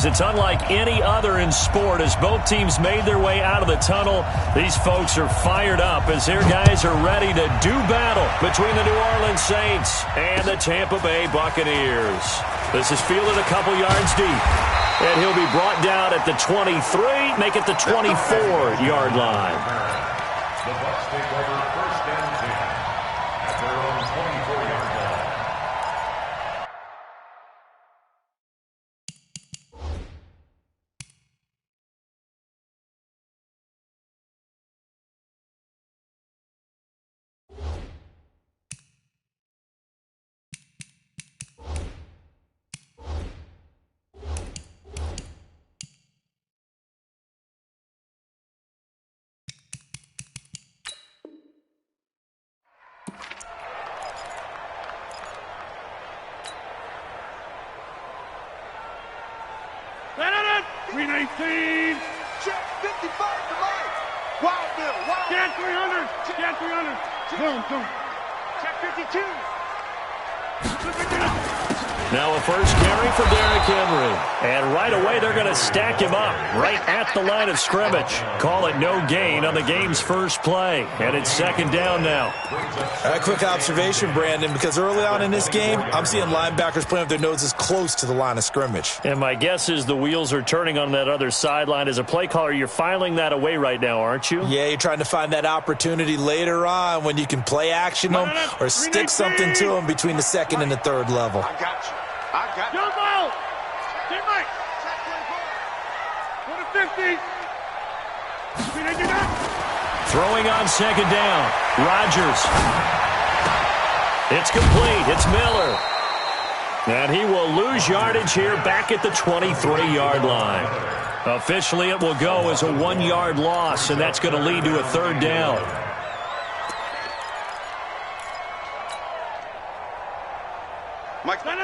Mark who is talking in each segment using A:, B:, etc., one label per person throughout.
A: games. It's unlike any other in sport. As both teams made their way out of the tunnel, these folks are fired up as their guys are ready to do battle between the New Orleans Saints and the Tampa Bay Buccaneers. This is fielded a couple yards deep, and he'll be brought down at the 23, make it the 24-yard line.
B: The Bucs take over first and 10 at their own 24-yard line.
C: Check 55 to Mike. Wild Bill. Wild.
D: Scan 300. Scan 300. Boom.
C: Check 52.
A: Now a first carry for Derrick Henry. And right away they're going to stack him up right at the line of scrimmage. Call it no gain on the game's first play. And it's second down now.
E: A quick observation, Brandon, because early on in this game, I'm seeing linebackers playing with their noses close to the line of scrimmage.
A: And my guess is the wheels are turning on that other sideline. As a play caller, you're filing that away right now, aren't you?
E: Yeah, you're trying to find that opportunity later on when you can play action them or stick something to them between the second and the third level.
C: I got you.
D: Jump out. Get Mike. Go to 50.
A: Throwing on second down. Rodgers. It's complete. It's Miller. And he will lose yardage here back at the 23-yard line. Officially, it will go as a 1-yard loss, and that's going to lead to a third down.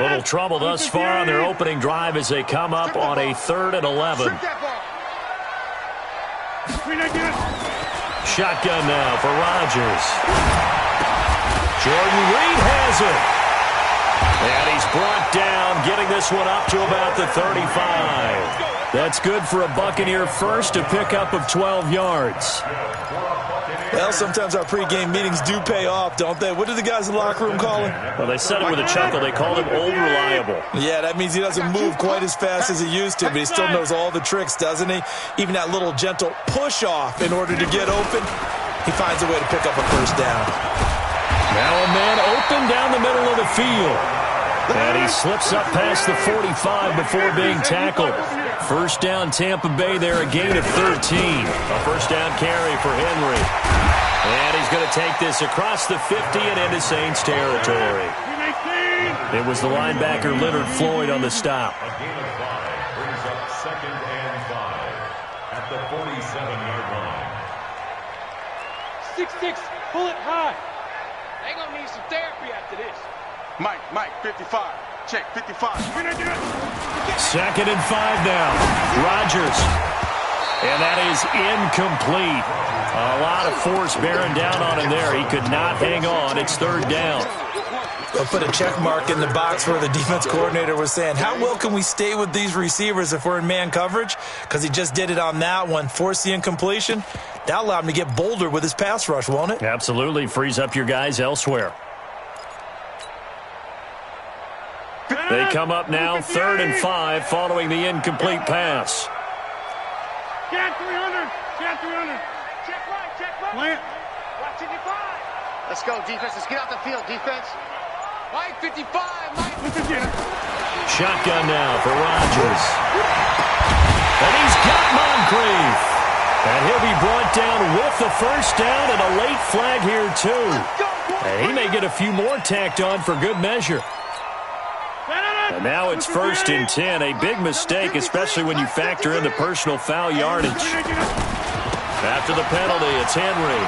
A: Little trouble thus far on their opening drive as they come up on a 3rd and 11. Shotgun now for Rodgers. Jordan Reed has it. And he's brought down, getting this one up to about the 35. That's good for a Buccaneer first, a pickup of 12 yards.
E: Well, sometimes our pregame meetings do pay off, don't they? What do the guys in the locker room call him?
A: Well, they said it with a chuckle. They called him Old Reliable.
E: Yeah, that means he doesn't move quite as fast as he used to, but he still knows all the tricks, doesn't he? Even that little gentle push-off in order to get open, he finds a way to pick up a first down.
A: Now a man open down the middle of the field. And he slips up past the 45 before being tackled. First down, Tampa Bay there, a gain of 13. A first down carry for Henry. And he's going to take this across the 50 and into Saints territory. It was the linebacker Leonard Floyd on the stop.
B: A gain of 5 brings up second and 5 at the 47-yard line.
D: 6-6, pull it high.
F: They gonna need some therapy after this.
C: Mike, 55. Check 55.
A: Second and 5 now. Rodgers. And that is incomplete. A lot of force bearing down on him there. He could not hang on. It's third down.
E: I'll put a check mark in the box where the defense coordinator was saying, how well can we stay with these receivers if we're in man coverage? Because he just did it on that one, forced the incompletion. That allowed him to get bolder with his pass rush, won't it?
A: Absolutely. Frees up your guys elsewhere. They come up now, 3rd and 5, following the incomplete pass.
D: Scan 300. Scan 300.
F: Check right.
D: Plant.
F: Watch 55.
G: Let's go, defense. Let's get off the field, defense.
F: Mike 55. Mike.
A: Shotgun now for Rodgers. And he's got Moncrief. And he'll be brought down with the first down and a late flag here, too. And he may get a few more tacked on for good measure. And now it's 1st and 10, a big mistake, especially when you factor in the personal foul yardage. After the penalty, it's Henry.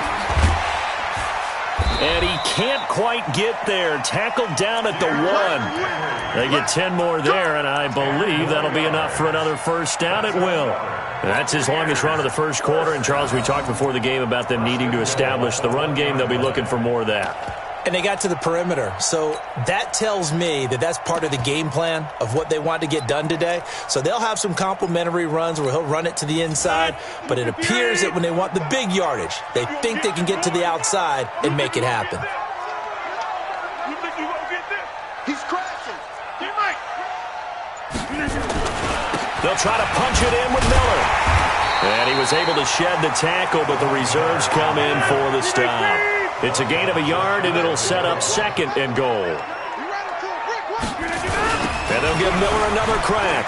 A: And he can't quite get there. Tackled down at the 1. They get 10 more there, and I believe that'll be enough for another first down. It will. And that's his longest run of the first quarter. And, Charles, we talked before the game about them needing to establish the run game. They'll be looking for more of that.
E: And they got to the perimeter. So that tells me that that's part of the game plan of what they want to get done today. So they'll have some complementary runs where he'll run it to the inside. But it appears that when they want the big yardage, they think they can get to the outside and make it happen.
D: You think you won't get this?
C: He's crashing.
D: Teammate!
A: They'll try to punch it in with Miller. And he was able to shed the tackle, but the reserves come in for the stop. It's a gain of a yard, and it'll set up 2nd and goal. And they'll give Miller another crack.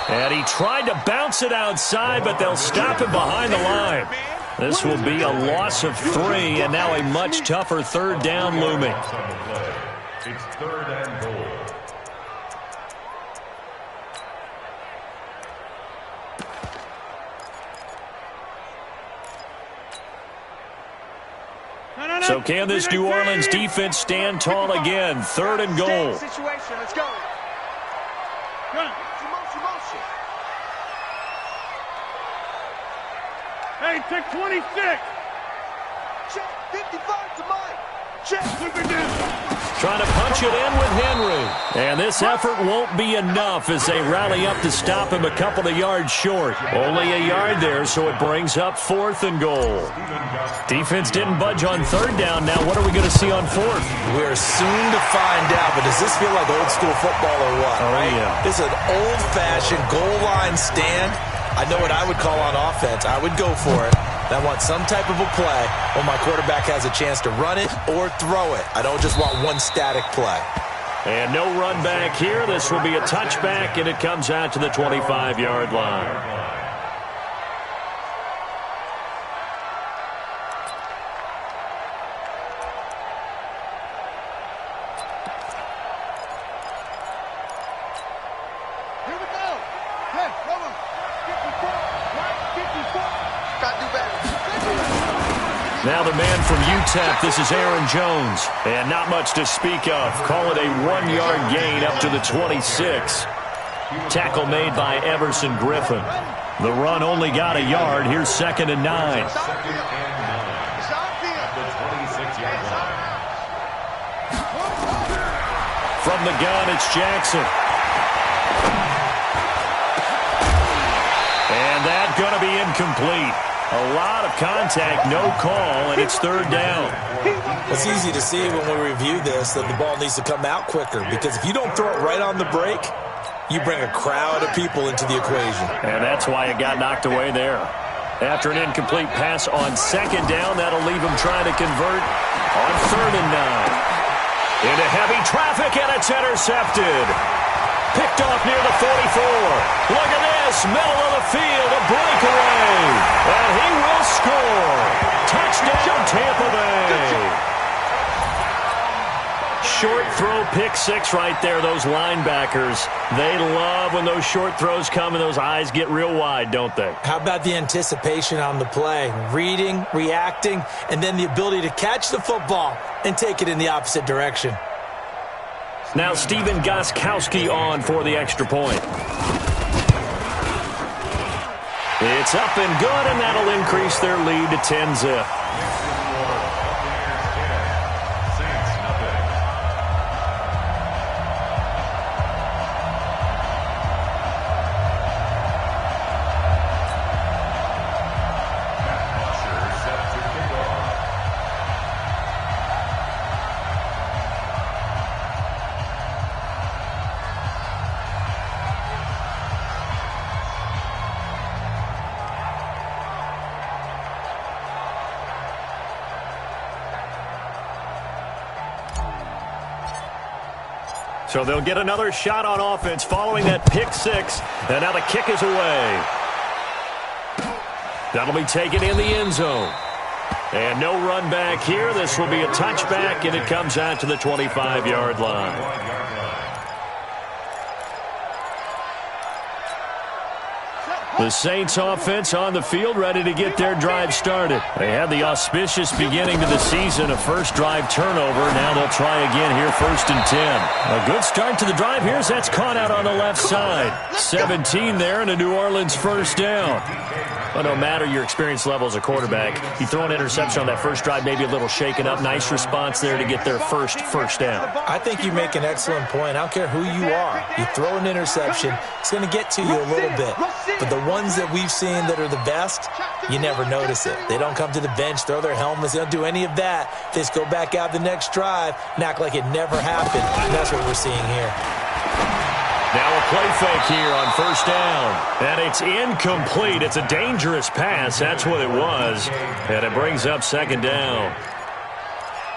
A: And he tried to bounce it outside, but they'll stop him behind the line. This will be a loss of 3, and now a much tougher 3rd down looming.
B: It's 3rd and goal.
A: So can this New Orleans defense stand tall again? 3rd and goal.
G: Situation. Let's go.
C: Motion.
D: Hey, take 26.
C: Check. 55 to Mike. Check.
A: Trying to punch it in with Henry. And this effort won't be enough as they rally up to stop him a couple of yards short. Only a yard there, so it brings up 4th and goal. Defense didn't budge on 3rd down. Now what are we going to see on 4th?
E: We're soon to find out, but does this feel like old school football or what?
A: Oh,
E: right?
A: yeah.
E: This is an old-fashioned goal line stand. I know what I would call on offense. I would go for it. I want some type of a play when my quarterback has a chance to run it or throw it. I don't just want one static play.
A: And no run back here. This will be a touchback, and it comes out to the 25-yard line. Now the man from UTEP, this is Aaron Jones. And not much to speak of. Call it a 1-yard gain up to the 26. Tackle made by Everson Griffin. The run only got a yard. Here's 2nd and 9.
B: At the 26-yard line.
A: From the gun, it's Jackson. And that's going to be incomplete. A lot of contact, no call, and it's 3rd down.
E: It's easy to see when we review this that the ball needs to come out quicker, because if you don't throw it right on the break, you bring a crowd of people into the equation.
A: And that's why it got knocked away there. After an incomplete pass on 2nd down, that'll leave him trying to convert on 3rd and 9. Into heavy traffic, and it's intercepted. Picked off near the 44. Look at this, middle of the field, a breakaway. And he will score. Touchdown, Tampa Bay. Short throw, pick 6 right there, those linebackers. They love when those short throws come and those eyes get real wide, don't they?
E: How about the anticipation on the play? Reading, reacting, and then the ability to catch the football and take it in the opposite direction.
A: Now Steven Gostkowski on for the extra point. It's up and good, and that'll increase their lead to 10-zip. So they'll get another shot on offense following that pick 6. And now the kick is away. That'll be taken in the end zone. And no run back here. This will be a touchback, and it comes out to the 25-yard line. The Saints offense on the field, ready to get their drive started. They had the auspicious beginning to the season, a first drive turnover. Now they'll try again here, 1st and 10. A good start to the drive here as that's caught out on the left side. 17 there and a New Orleans first down. But no matter your experience level as a quarterback, you throw an interception on that first drive, maybe a little shaken up. Nice response there to get their first down.
E: I think you make an excellent point. I don't care who you are. You throw an interception, it's going to get to you a little bit. But the ones that we've seen that are the best, you never notice it. They don't come to the bench, throw their helmets. They don't do any of that. They just go back out the next drive and act like it never happened. And that's what we're seeing here.
A: Now a play fake here on 1st down. And it's incomplete. It's a dangerous pass. That's what it was. And it brings up 2nd down.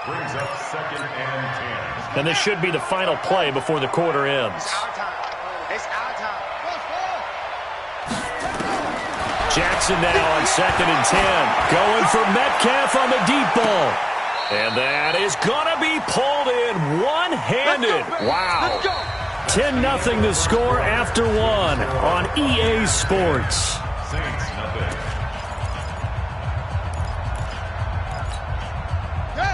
B: Brings up 2nd and 10.
A: And this should be the final play before the quarter ends.
G: It's our time. It's our time.
A: Jackson now on 2nd and 10. Going for Metcalf on the deep ball. And that is going to be pulled in one-handed. Wow. 10-0 the score after 1 on EA Sports.
B: Saints nothing.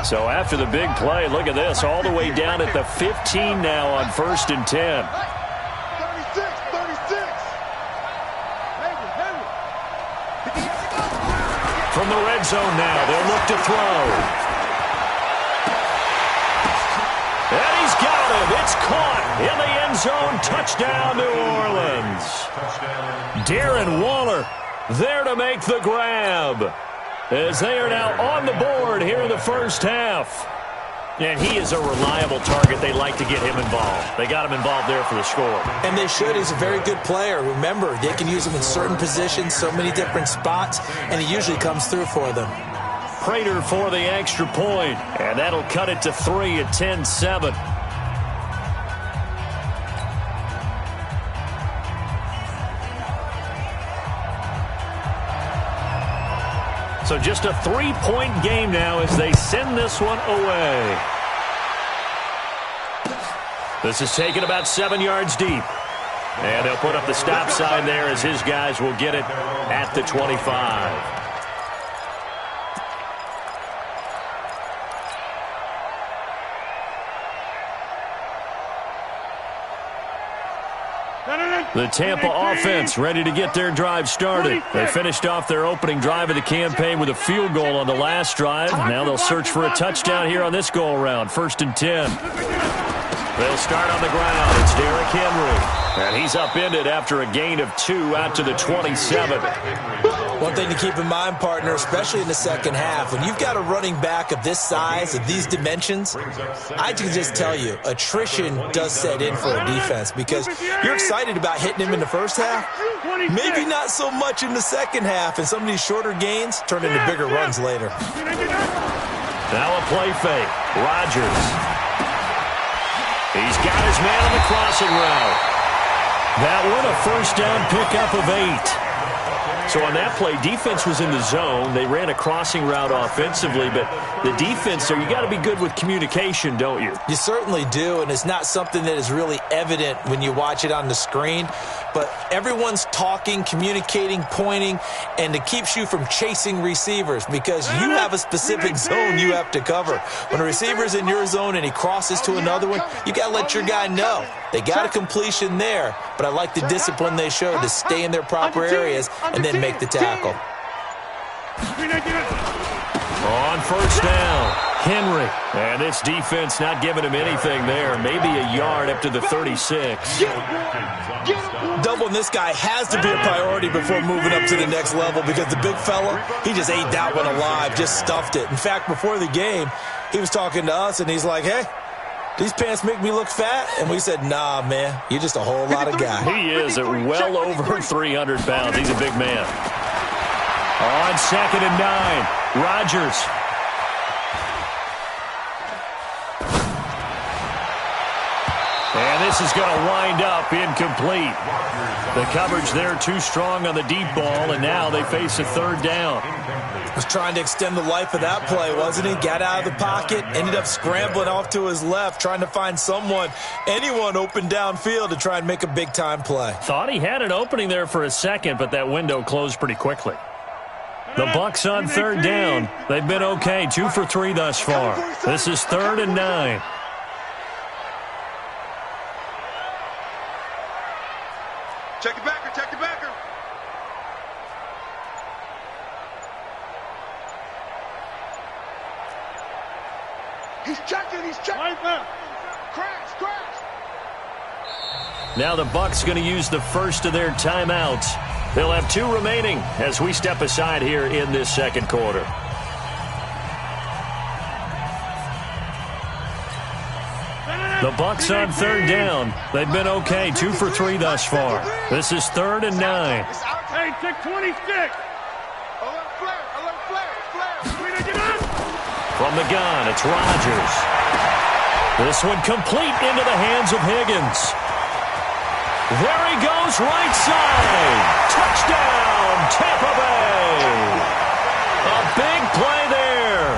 A: So after the big play, look at this, all the way down at the 15 now on 1st and 10.
C: 36, 36.
A: From the red zone now, they'll look to throw. And he's got it. It's caught in the end zone. Touchdown, New Orleans. Darren Waller there to make the grab, as they are now on the board here in the first half. And he is a reliable target. They like to get him involved. They got him involved there for the score.
E: And they should. He's a very good player. Remember, they can use him in certain positions, so many different spots, and he usually comes through for them.
A: Prater for the extra point, and that'll cut it to 3 at 10-7. So just a 3-point game now as they send this one away. This is taken about 7 yards deep. And they'll put up the stop sign there as his guys will get it at the 25. The Tampa offense ready to get their drive started. They finished off their opening drive of the campaign with a field goal on the last drive. Now they'll search for a touchdown here on this go-around. 1st and 10. They'll start on the ground. It's Derrick Henry. And he's upended after a gain of 2 out to the 27.
E: One thing to keep in mind, partner, especially in the second half, when you've got a running back of this size, of these dimensions, I can just tell you, attrition does set in for a defense because you're excited about hitting him in the first half, maybe not so much in the second half, and some of these shorter gains turn into bigger runs later.
A: Now a play fake. Rodgers. He's got his man on the crossing route. That one, a first down pickup of 8. So on that play, defense was in the zone. They ran a crossing route offensively, but the defense there, you got to be good with communication, don't you?
E: You certainly do, and it's not something that is really evident when you watch it on the screen. But everyone's talking, communicating, pointing, and it keeps you from chasing receivers because you have a specific zone you have to cover. When a receiver's in your zone and he crosses to another one, you got to let your guy know. They got a completion there, but I like the discipline they showed to stay in their proper areas and then make the tackle.
A: On first down, Henry. And this defense not giving him anything there. Maybe a yard up to the 36.
E: Doubling this guy has to be a priority before moving up to the next level because the big fella, he just ate that one alive, just stuffed it. In fact, before the game, he was talking to us, and he's like, hey, these pants make me look fat? And we said, nah, man, you're just a whole lot of guy.
A: He is at well over 300 pounds. He's a big man. On 2nd and 9, Rodgers. And this This is going to wind up incomplete. The coverage there too strong on the deep ball, and now they face a third down.
E: Was trying to extend the life of that play, wasn't he? Got out of the pocket, ended up scrambling off to his left, trying to find anyone open downfield to try and make a big-time play.
A: Thought he had an opening there for a second, but that window closed pretty quickly. The Bucs on third down. They've been okay, 2 for 3 thus far. This is 3rd and 9.
C: Check the backer, check the backer. He's checking, he's checking.
D: Right there.
C: Crash, crash.
A: Now the Bucs going to use the first of their timeouts. They'll have 2 remaining as we step aside here in this second quarter. The Bucs on third down. They've been okay, 2 for 3 thus far. This is 3rd and 9.
D: Hey, take 26.
C: Alert flare, flare.
D: Get up.
A: From the gun, it's Rodgers. This one complete into the hands of Higgins. There he goes, right side. Touchdown, Tampa Bay. A big play there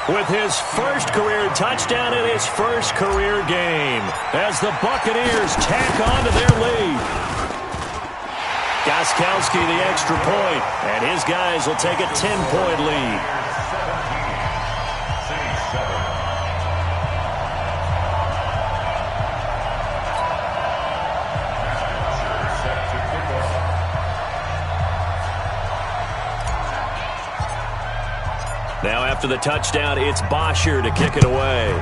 A: with his first career touchdown in his first career game as the Buccaneers tack on to their lead. Gostkowski the extra point, and his guys will take a 10-point lead. Now after the touchdown, it's Bosher to kick it away.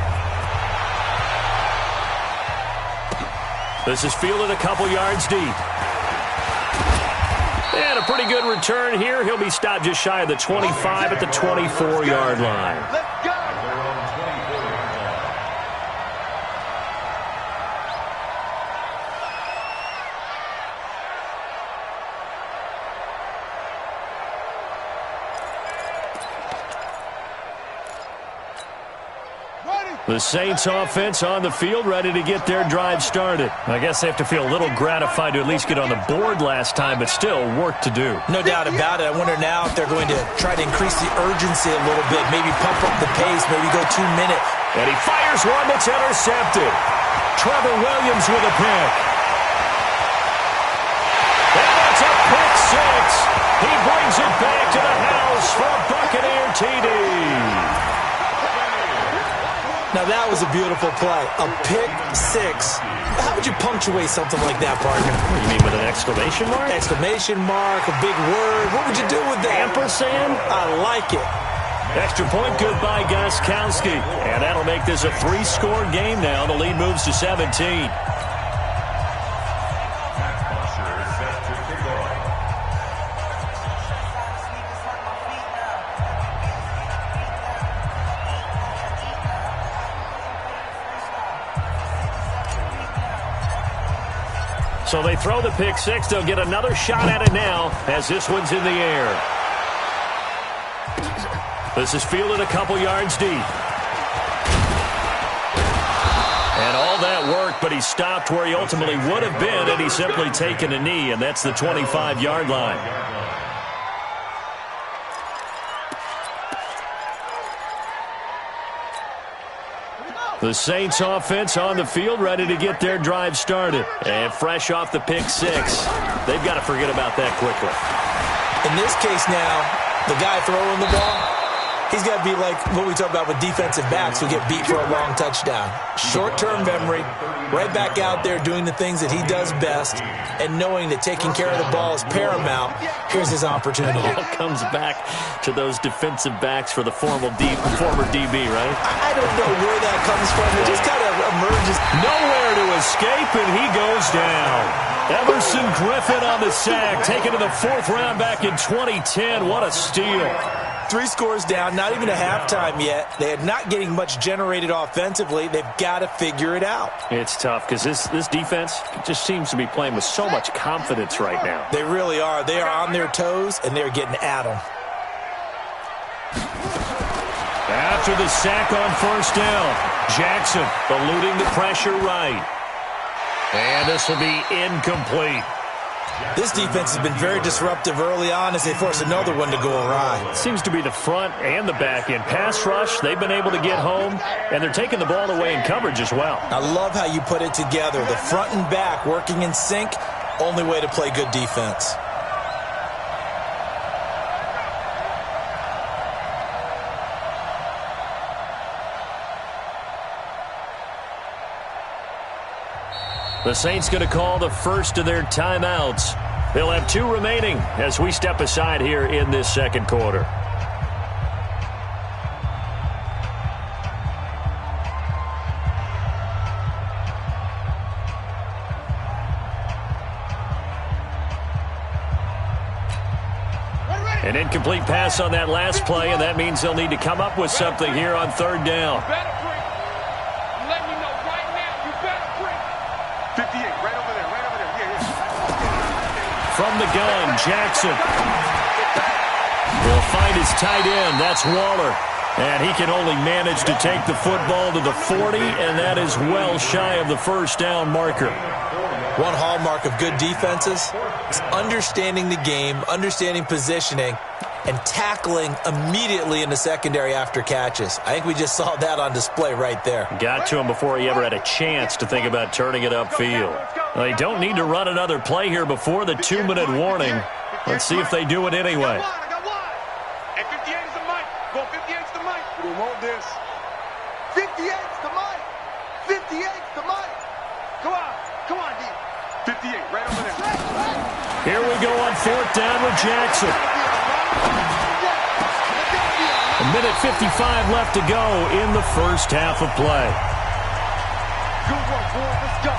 A: This is fielded a couple yards deep. And a pretty good return here. He'll be stopped just shy of the 25 at the 24-yard line.
C: Let's go.
A: The Saints offense on the field, ready to get their drive started. I guess they have to feel a little gratified to at least get on the board last time, but still work to do.
E: No doubt about it. I wonder now if they're going to try to increase the urgency a little bit, maybe pump up the pace, maybe go 2 minutes.
A: And he fires one that's intercepted. Trevor Williams with a pick. And that's a pick six. He brings it back to the house for a Buccaneer TD.
E: Now, that was a beautiful play. A pick six. How would you punctuate something like that, partner?
A: You mean with an exclamation mark?
E: Exclamation mark, a big word. What would you do with that?
A: Ampersand?
E: I like it.
A: Extra point, good by Gostkowski. And that'll make this a 3-score game now. The lead moves to 17. So they throw the pick six. They'll get another shot at it now as this one's in the air. This is fielded a couple yards deep. And all that work, but he stopped where he ultimately would have been, and he's simply taken a knee, and that's the 25-yard line. The Saints offense on the field, ready to get their drive started. And fresh off the pick six, they've got to forget about that quickly.
E: In this case now, the guy throwing the ball, he's got to be like what we talk about with defensive backs who get beat for a long touchdown. Short-term memory, right back out there doing the things that he does best, and knowing that taking care of the ball is paramount. Here's his opportunity.
A: It all comes back to those defensive backs for the former DB, right?
E: I don't know where that comes from. It just kind of emerges.
A: Nowhere to escape, and he goes down. Everson Griffin on the sack, taken to the 4th round back in 2010. What a steal.
E: 3 scores down, not even a halftime yet. They are not getting much generated offensively. They've got to figure it out.
A: It's tough because this defense just seems to be playing with so much confidence right now.
E: They really are. They are on their toes, and they're getting at them.
A: After the sack on 1st down, Jackson eluding the pressure right. And this will be incomplete.
E: This defense has been very disruptive early on as they force another one to go awry.
A: Seems to be the front and the back end. Pass rush, they've been able to get home, and they're taking the ball away in coverage as well.
E: I love how you put it together. The front and back working in sync, only way to play good defense.
A: The Saints going to call the first of their timeouts. They'll have 2 remaining as we step aside here in this second quarter. An incomplete pass on that last play, and that means they'll need to come up with something here on third down.
F: Let me know right now. You better bring.
C: 58, right over there, right over there. Yeah.
A: From the gun, Jackson will find his tight end. That's Waller. And he can only manage to take the football to the 40, and that is well shy of the first down marker.
E: One hallmark of good defenses is understanding the game, understanding positioning, and tackling immediately in the secondary after catches. I think we just saw that on display right there.
A: Got to him before he ever had a chance to think about turning it upfield. They don't need to run another play here before the 2-minute warning. Let's see if they do it anyway.
C: I got one.
F: Hey, 58's the mic. Go 58's the mic.
C: We want this. 58's the mic. 58's the mic. Come on, D. 58, right over there.
A: Here we go on fourth down with Jackson. A minute 55 left to go in the first half of play.
C: Good work, boy. Let's go.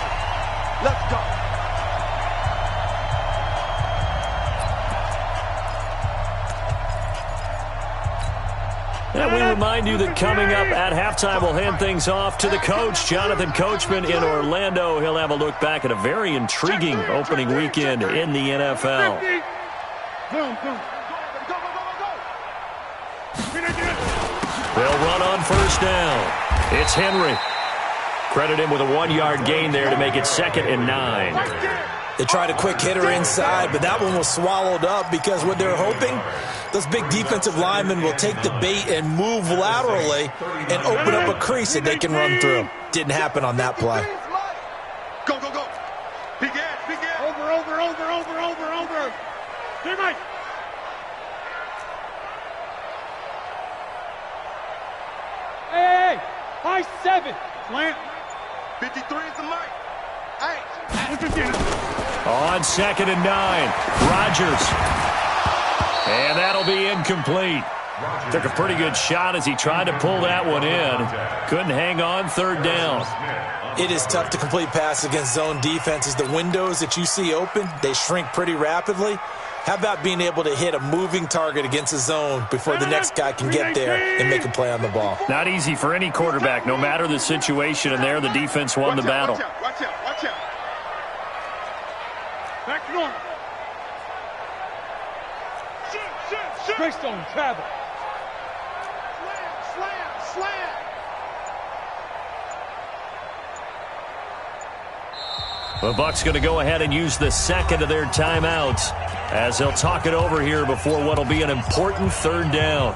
C: Let's go.
A: And we remind you that coming up at halftime, we'll hand things off to the coach, Jonathan Coachman in Orlando. He'll have a look back at a very intriguing opening weekend in the NFL. They'll run on first down. It's Henry. Credit him with a 1-yard gain there to make it 2nd and 9.
E: They tried a quick hitter inside, but that one was swallowed up because what they're hoping, those big defensive linemen will take the bait and move laterally and open up a crease that they can run through. Didn't happen on that play.
C: Go, go, go. Big edge, big edge.
D: Over. Hey, Mike. Hey, high 7. Slant.
C: 53 is the mic. Hey.
A: On 2nd and 9, Rodgers. And that'll be incomplete. Took a pretty good shot as he tried to pull that one in. Couldn't hang on third down.
E: It is tough to complete passes against zone defenses. The windows that you see open, they shrink pretty rapidly. How about being able to hit a moving target against a zone before the next guy can get there and make a play on the ball?
A: Not easy for any quarterback, no matter the situation, and there the defense won the battle.
C: Watch out.
D: Back to normal. Straight zone, travel.
C: Slam.
A: The Bucs going to go ahead and use the second of their timeouts as they'll talk it over here before what will be an important third down.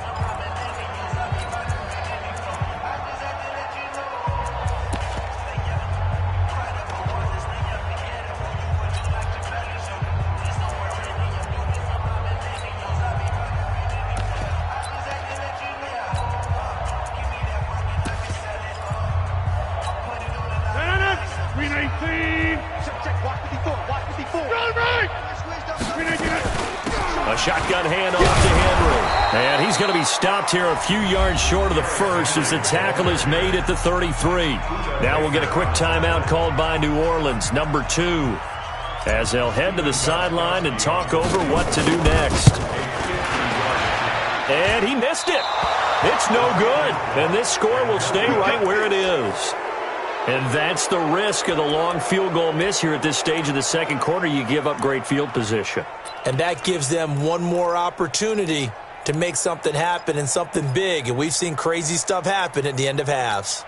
A: Shotgun handoff to Henry. And he's going to be stopped here a few yards short of the first as the tackle is made at the 33. Now we'll get a quick timeout called by New Orleans, number 2, as they'll head to the sideline and talk over what to do next. And he missed it. It's no good. And this score will stay right where it is. And that's the risk of the long field goal miss here at this stage of the second quarter. You give up great field position.
E: And that gives them one more opportunity to make something happen and something big. And we've seen crazy stuff happen at the end of halves.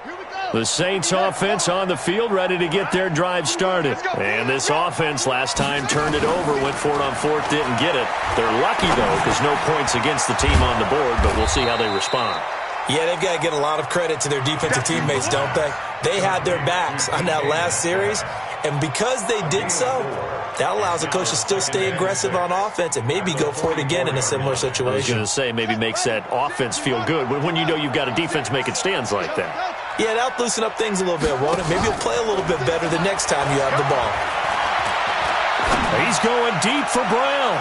C: Here we go.
A: The Saints offense on the field, ready to get their drive started. And this offense last time turned it over, went for it on fourth, didn't get it. They're lucky, though, because no points against the team on the board, but we'll see how they respond.
E: Yeah, they've got to get a lot of credit to their defensive teammates, don't they? They had their backs on that last series, and because they did so, that allows the coach to still stay aggressive on offense and maybe go for it again in a similar situation.
A: I was going to say, maybe makes that offense feel good when you know you've got a defense making stands like that.
E: Yeah, that'll loosen up things a little bit, won't it? Maybe you'll play a little bit better the next time you have the ball.
A: He's going deep for Brown.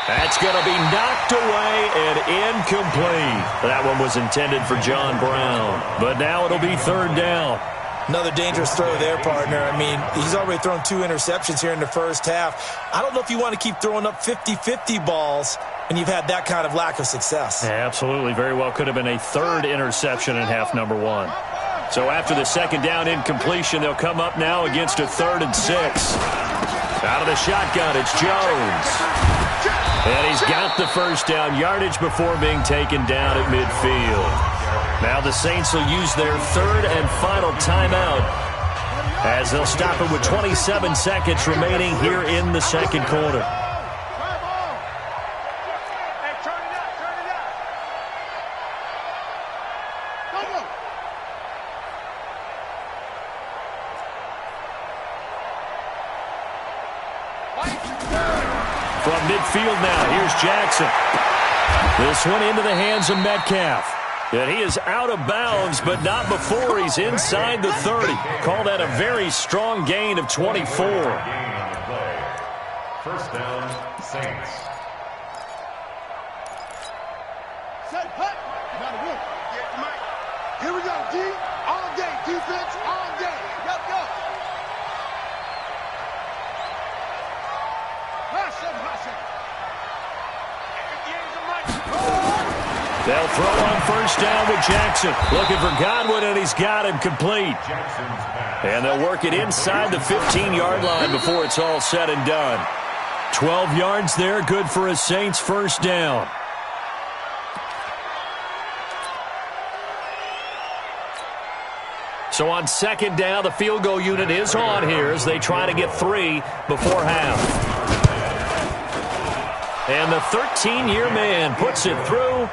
A: That's going to be knocked away and incomplete. That one was intended for John Brown, but now it'll be third down.
E: Another dangerous throw there, partner. I mean, he's already thrown 2 interceptions here in the first half. I don't know if you want to keep throwing up 50-50 balls when you've had that kind of lack of success.
A: Yeah, absolutely. Very well could have been a third interception in half number 1. So after the second down incompletion, they'll come up now against a 3rd and 6. Out of the shotgun, it's Jones. And he's got the first down yardage before being taken down at midfield. Now the Saints will use their 3rd and final timeout as they'll stop it with 27 seconds remaining here in the second quarter. From midfield now, here's Jackson. This one into the hands of Metcalf. And he is out of bounds, but not before he's inside the 30. Call that a very strong gain of 24.
B: First down, Saints.
C: Set, hut. Yeah, Mike. Here we go, D. All day. Defense, all day. Yep, go.
A: They'll throw on first down with Jackson. Looking for Godwin, and he's got him complete. And they'll work it inside the 15-yard line before it's all said and done. 12 yards there, good for a Saints first down. So on second down, the field goal unit is on here as they try to get 3 before half. And the 13-year man puts it through.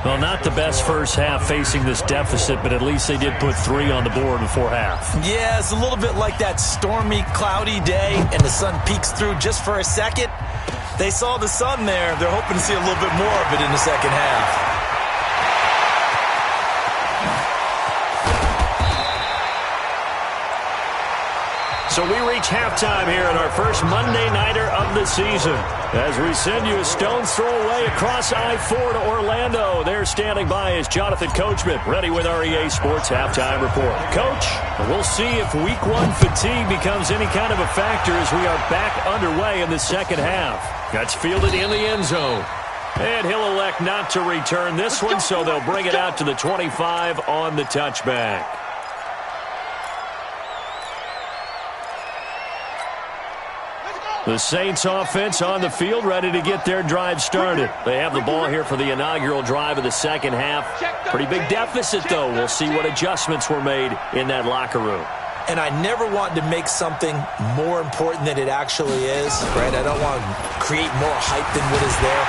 A: Well, not the best first half facing this deficit, but at least they did put 3 on the board before half.
E: Yeah, it's a little bit like that stormy, cloudy day, and the sun peeks through just for a second. They saw the sun there. They're hoping to see a little bit more of it in the second half.
A: So we reach halftime here in our first Monday Nighter of the season as we send you a stone's throw away across I-4 to Orlando. There standing by is Jonathan Coachman, ready with our EA Sports Halftime Report. Coach, we'll see if Week 1 fatigue becomes any kind of a factor as we are back underway in the second half. That's fielded in the end zone. And he'll elect not to return this one, so they'll bring it out to the 25 on the touchback. The Saints offense on the field, ready to get their drive started. They have the ball here for the inaugural drive of the second half. Pretty big deficit, though. We'll see what adjustments were made in that locker room.
E: And I never want to make something more important than it actually is, right? I don't want to create more hype than what is there.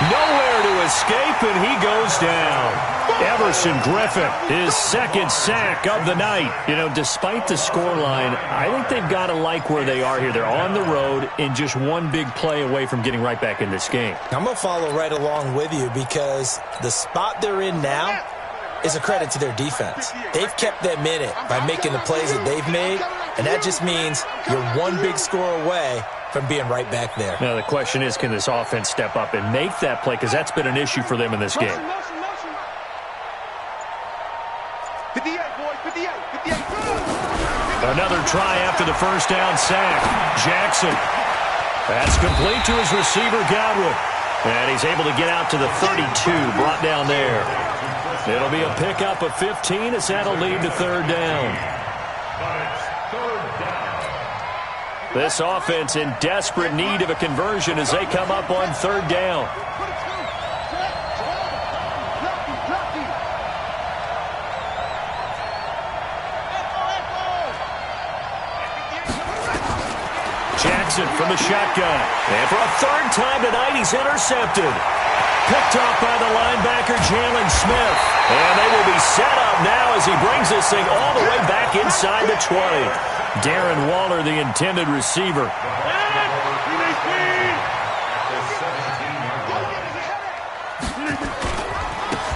A: Nowhere to escape, and he goes down. Everson Griffin, his second sack of the night. You know, despite the scoreline, I think they've got to like where they are here. They're on the road and just one big play away from getting right back in this game.
E: I'm going to follow right along with you because the spot they're in now is a credit to their defense. They've kept them in it by making the plays that they've made, and that just means you're one big score away from being right back there.
A: Now, the question is, can this offense step up and make that play? Because that's been an issue for them in this game.
C: 58, boys, 58, 58.
A: Another try after the first down sack. Jackson. That's complete to his receiver, Godwin. And he's able to get out to the 32, brought down there. It'll be a pickup of 15 as that'll lead to third down. This offense in desperate need of a conversion as they come up on third down. Jackson from the shotgun. And for a third time tonight, he's intercepted. Picked off by the linebacker, Jalen Smith. And they will be set up now as he brings this thing all the way back inside the 20. Darren Waller, the intended receiver.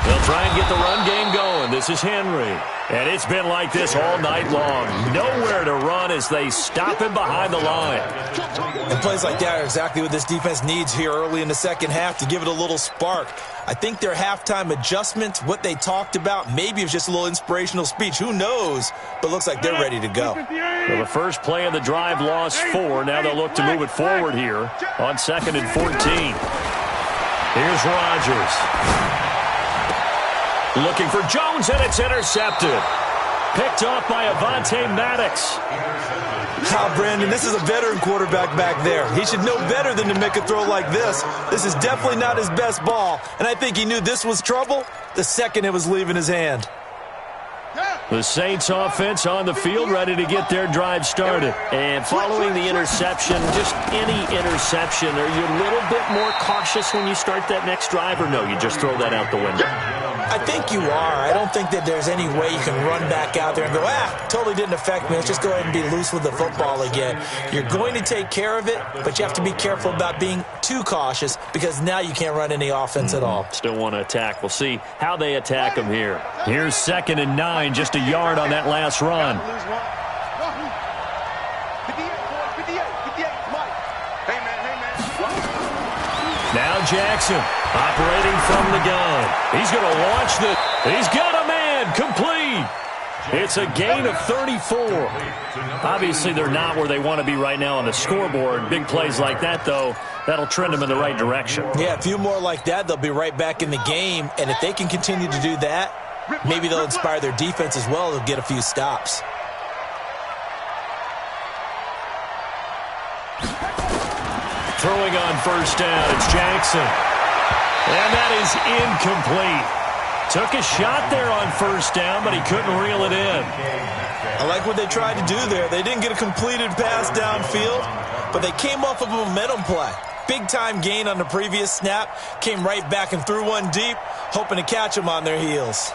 A: They'll try and get the run game going. This is Henry. And it's been like this all night long. Nowhere to run as they stop him behind the line.
E: And plays like that are exactly what this defense needs here early in the second half to give it a little spark. I think their halftime adjustment, what they talked about, maybe it was just a little inspirational speech. Who knows? But looks like they're ready to go.
A: Well, the first play of the drive lost 4. Now they'll look to move it forward here on 2nd and 14. Here's Rodgers. Looking for Jones, and it's intercepted. Picked off by Avonte Maddox.
E: Brandon, this is a veteran quarterback back there. He should know better than to make a throw like this. This is definitely not his best ball, and I think he knew this was trouble the second it was leaving his hand.
A: The Saints offense on the field, ready to get their drive started. And following the interception, just any interception, are you a little bit more cautious when you start that next drive, or no, you just throw that out the window?
E: I think you are. I don't think that there's any way you can run back out there and go, totally didn't affect me. Let's just go ahead and be loose with the football again. You're going to take care of it, but you have to be careful about being too cautious because now you can't run any offense at all.
A: Still want to attack. We'll see how they attack them here. Here's 2nd and 9, just a yard on that last run. Now Jackson operating from the gun. He's going to launch the... He's got a man complete. It's a gain of 34. Obviously, they're not where they want to be right now on the scoreboard. Big plays like that, though, that'll trend them in the right direction.
E: Yeah, a few more like that, they'll be right back in the game. And if they can continue to do that, maybe they'll inspire their defense as well. They'll get a few stops.
A: Throwing on first down, it's Jackson. And that is incomplete. Took a shot there on first down, but he couldn't reel it in.
E: I like what they tried to do there. They didn't get a completed pass downfield, but they came off of a momentum play. Big-time gain on the previous snap. Came right back and threw one deep, hoping to catch them on their heels.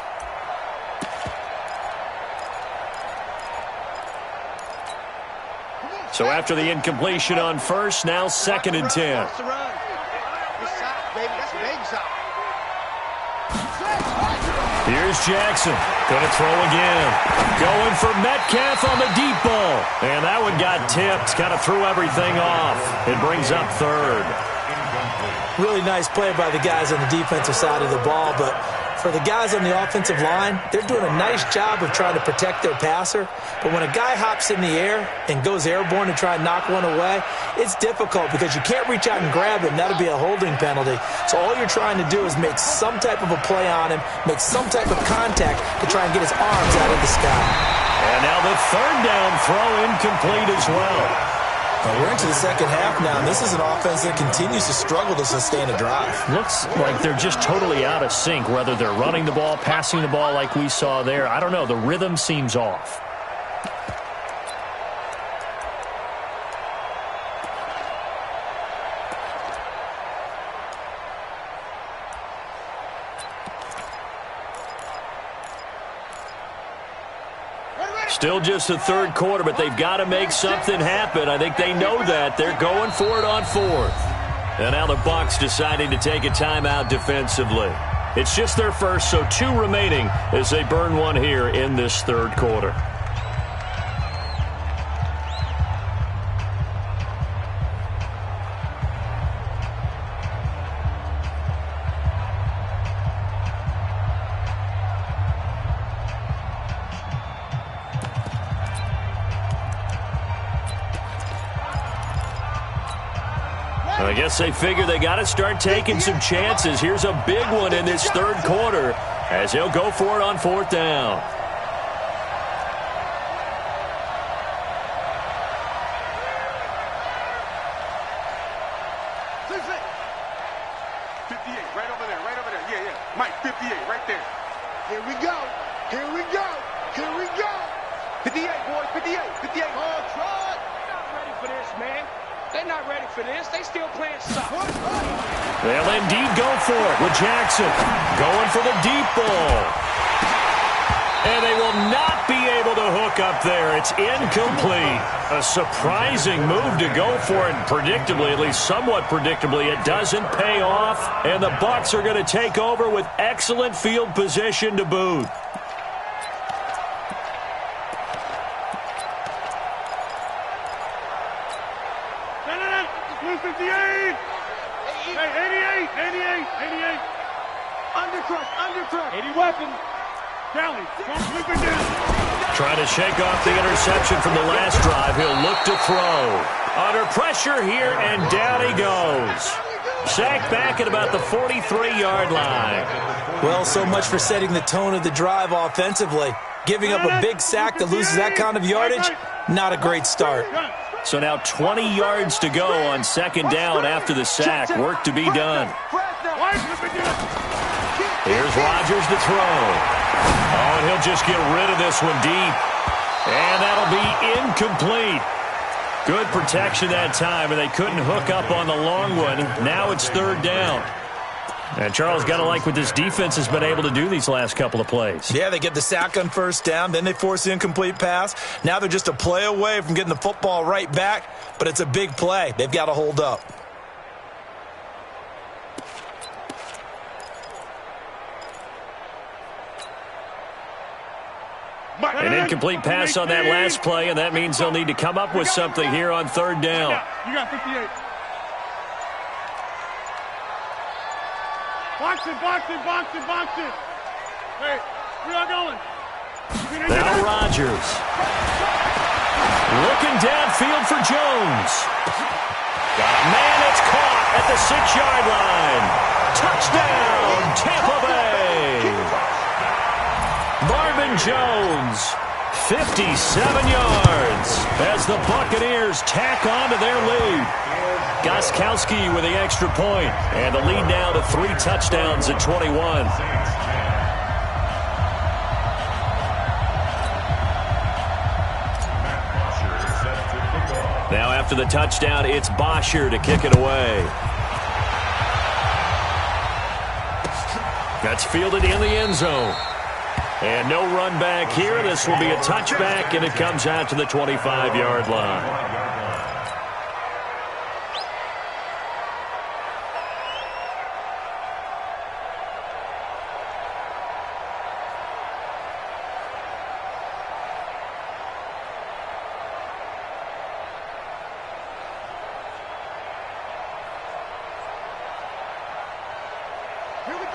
A: So after the incompletion on first, now 2nd and 10. Here's Jackson. Going to throw again. Going for Metcalf on the deep ball. And that one got tipped. Kind of threw everything off. It brings up 3rd.
E: Really nice play by the guys on the defensive side of the ball, but for the guys on the offensive line, they're doing a nice job of trying to protect their passer. But when a guy hops in the air and goes airborne to try and knock one away, it's difficult because you can't reach out and grab him. That'll be a holding penalty. So all you're trying to do is make some type of a play on him, make some type of contact to try and get his arms out of the sky.
A: And now the 3rd down throw incomplete as well.
E: We're into the second half now, and this is an offense that continues to struggle to sustain a drive.
A: Looks like they're just totally out of sync, whether they're running the ball, passing the ball like we saw there. I don't know. The rhythm seems off. Still just the 3rd quarter, but they've got to make something happen. I think they know that. They're going for it on 4th. And now the Bucs deciding to take a timeout defensively. It's just their first, so 2 remaining as they burn one here in this 3rd quarter. I guess they figure they got to start taking some chances. Here's a big one in this 3rd quarter as he'll go for it on 4th down.
C: Right over there. Yeah. Mike, 58, right there. Here we go. 58, boys, 58. Oh, try. Not ready for this.
F: this, man. They're not ready for this. They still playing soccer.
A: They'll indeed go for it with Jackson going for the deep ball. And they will not be able to hook up there. It's incomplete. A surprising move to go for it. And predictably, at least somewhat predictably, it doesn't pay off. And the Bucs are going to take over with excellent field position to boot.
D: Blue 58. Hey, 88. Undercrush. 80 weapon. Kelly, don't look it down.
A: Trying to shake off the interception from the last drive. He'll look to throw. Under pressure here, and down he goes. Sacked back at about the 43-yard line.
E: Well, so much for setting the tone of the drive offensively. Giving up a big sack that loses that kind of yardage, not a great start.
A: So now 20 yards to go on second down after the sack. Work to be done. Here's Rodgers to throw. Oh, and he'll just get rid of this one deep. And that'll be incomplete. Good protection that time, and they couldn't hook up on the long one. Now it's third down. And Charles, got to like what this defense has been able to do these last couple of plays.
E: Yeah, they get the sack on first down, then they force the incomplete pass. Now they're just a play away from getting the football right back, but it's a big play. They've got to hold up.
A: An incomplete pass on that last play, and that means they'll need to come up with something here on third down.
D: You got 58. Box it. Hey, where y'all going?
A: Now Rodgers. Looking downfield for Jones. Got a man that's caught at the 6-yard line. Touchdown, Tampa Bay. Marvin Jones, 57 yards as the Buccaneers tack on to their lead. Gostkowski with the extra point, and the lead now to 3 touchdowns at 21. Now after the touchdown, it's Bosher to kick it away. That's fielded in the end zone. And no run back here. This will be a touchback, and it comes out to the 25-yard line.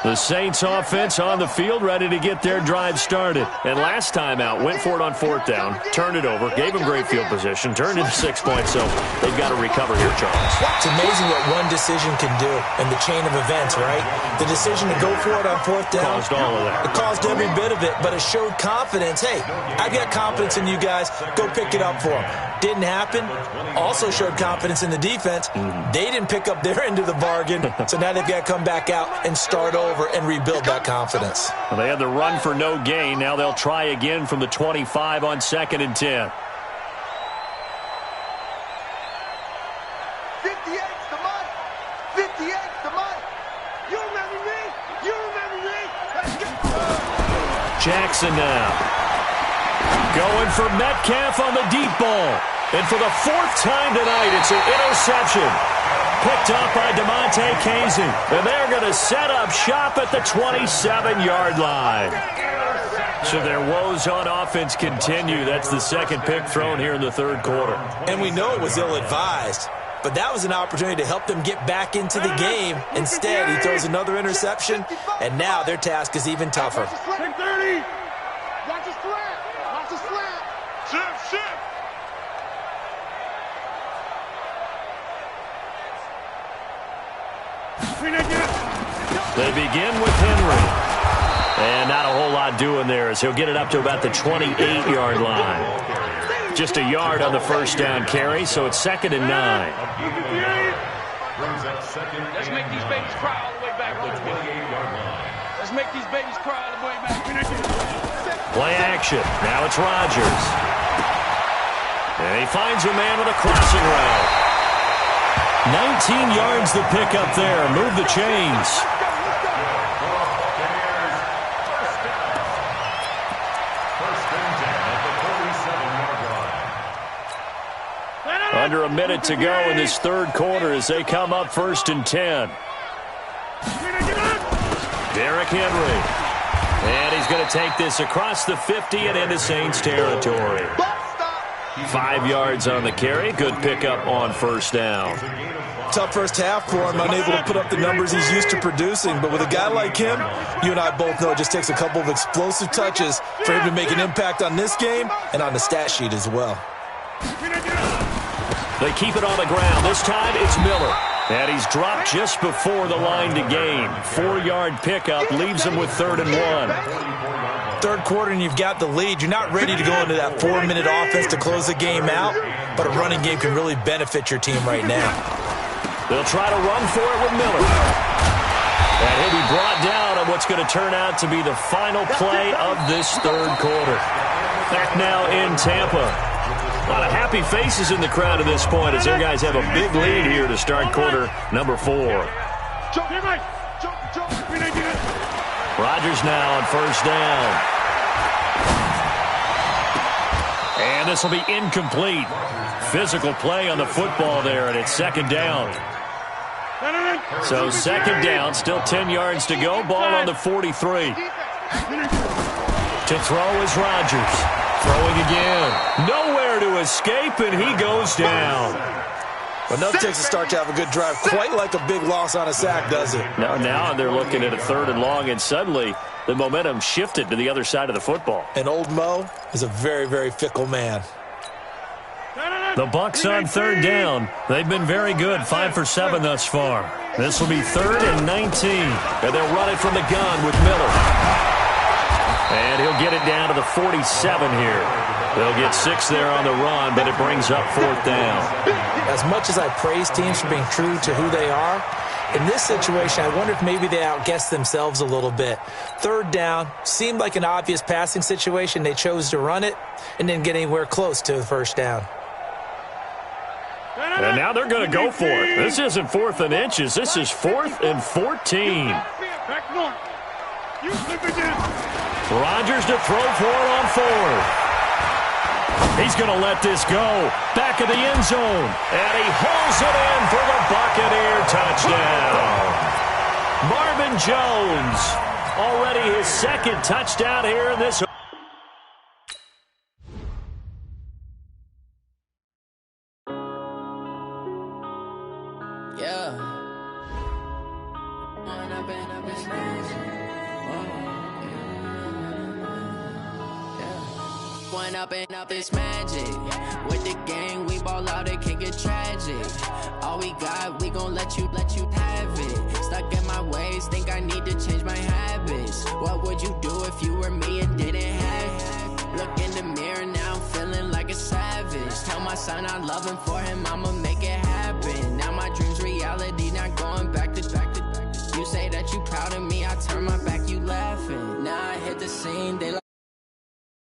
A: The Saints offense on the field, ready to get their drive started. And last time out, went for it on fourth down, turned it over, gave them great field position, turned into 6 points, so they've got to recover here, Charles.
E: It's amazing what one decision can do in the chain of events, right? The decision to go for it on fourth down.
A: Caused all of that.
E: It caused every bit of it, but it showed confidence. Hey, I've got confidence in you guys. Go pick it up for them. Didn't happen. Also showed confidence in the defense. They didn't pick up their end of the bargain, so now they've got to come back out and start over and rebuild that confidence.
A: Well, they had the run for no gain. Now they'll try again from the 25 on 2nd and 10.
C: 58's the money. 58's the money. You remember me? Let's get
A: Jackson now. Going for Metcalf on the deep ball. And for the 4th time tonight, it's an interception. Picked up by DeMonte Casey. And they're going to set up shop at the 27-yard line. So their woes on offense continue. That's the second pick thrown here in the third quarter.
E: And we know it was ill-advised, but that was an opportunity to help them get back into the game. Instead, he throws another interception, and now their task is even tougher.
D: 30.
C: Watch the slant.
D: Shift.
A: They begin with Henry. And not a whole lot doing there as he'll get it up to about the 28-yard line. Just a yard on the first down carry, so it's 2nd and 9.
F: Let's make these babies cry all the way back. Let's make these babies cry all the way back.
A: Play action. Now it's Rodgers. And he finds a man with a crossing route. 19 yards the pickup there. Move the chains. Under a minute to go in this third quarter as they come up 1st and 10. Derrick Henry. And he's going to take this across the 50 and into Saints territory. 5 yards on the carry. Good pickup on 1st down.
E: Tough first half for him, unable to put up the numbers he's used to producing. But with a guy like him, you and I both know it just takes a couple of explosive touches for him to make an impact on this game and on the stat sheet as well.
A: They keep it on the ground. This time it's Miller. And he's dropped just before the line to gain. 4-yard pickup leaves him with 3rd and 1.
E: Third quarter and you've got the lead. You're not ready to go into that 4-minute offense to close the game out, but a running game can really benefit your team right now.
A: They'll try to run for it with Miller. And he'll be brought down on what's going to turn out to be the final play of this third quarter. Back now in Tampa. A lot of happy faces in the crowd at this point as their guys have a big lead here to start quarter number 4. Rodgers now on 1st down. And this will be incomplete. Physical play on the football there, and it's 2nd down. So 2nd down, still 10 yards to go. Ball on the 43. To throw is Rodgers. Throwing again. Nowhere to escape, and he goes down.
E: But no takes a start to have a good drive. Quite like a big loss on a sack, does it?
A: Now they're looking at a 3rd and long, and suddenly the momentum shifted to the other side of the football.
E: And old Mo is a very, very fickle man.
A: The Bucs on 3rd down. They've been very good, 5 for 7 thus far. This will be 3rd and 19. And they'll run it from the gun with Miller. And he'll get it down to the 47 here. They'll get 6 there on the run, but it brings up 4th down.
E: As much as I praise teams for being true to who they are, in this situation, I wonder if maybe they outguessed themselves a little bit. 3rd down seemed like an obvious passing situation. They chose to run it and didn't get anywhere close to the 1st down.
A: And now they're going to go for it. This isn't 4th and inches. This is 4th and 14. Rodgers to throw for it on 4th. He's going to let this go. Back of the end zone. And he hauls it in for the Buccaneer touchdown. Marvin Jones, already his 2nd touchdown here in this.
H: Up this magic with the gang, we ball out, it can get tragic. All we got, we gon' let you have it. Stuck in my ways, think I need to change my habits. What would you do if you were me and didn't have it? Look in the mirror now, I'm feeling like a savage. Tell my son I love him, for him I'ma make it happen. Now my dreams reality, not going back to. You say that you proud of me, I turn my back, you laughing. Now I hit the scene, they like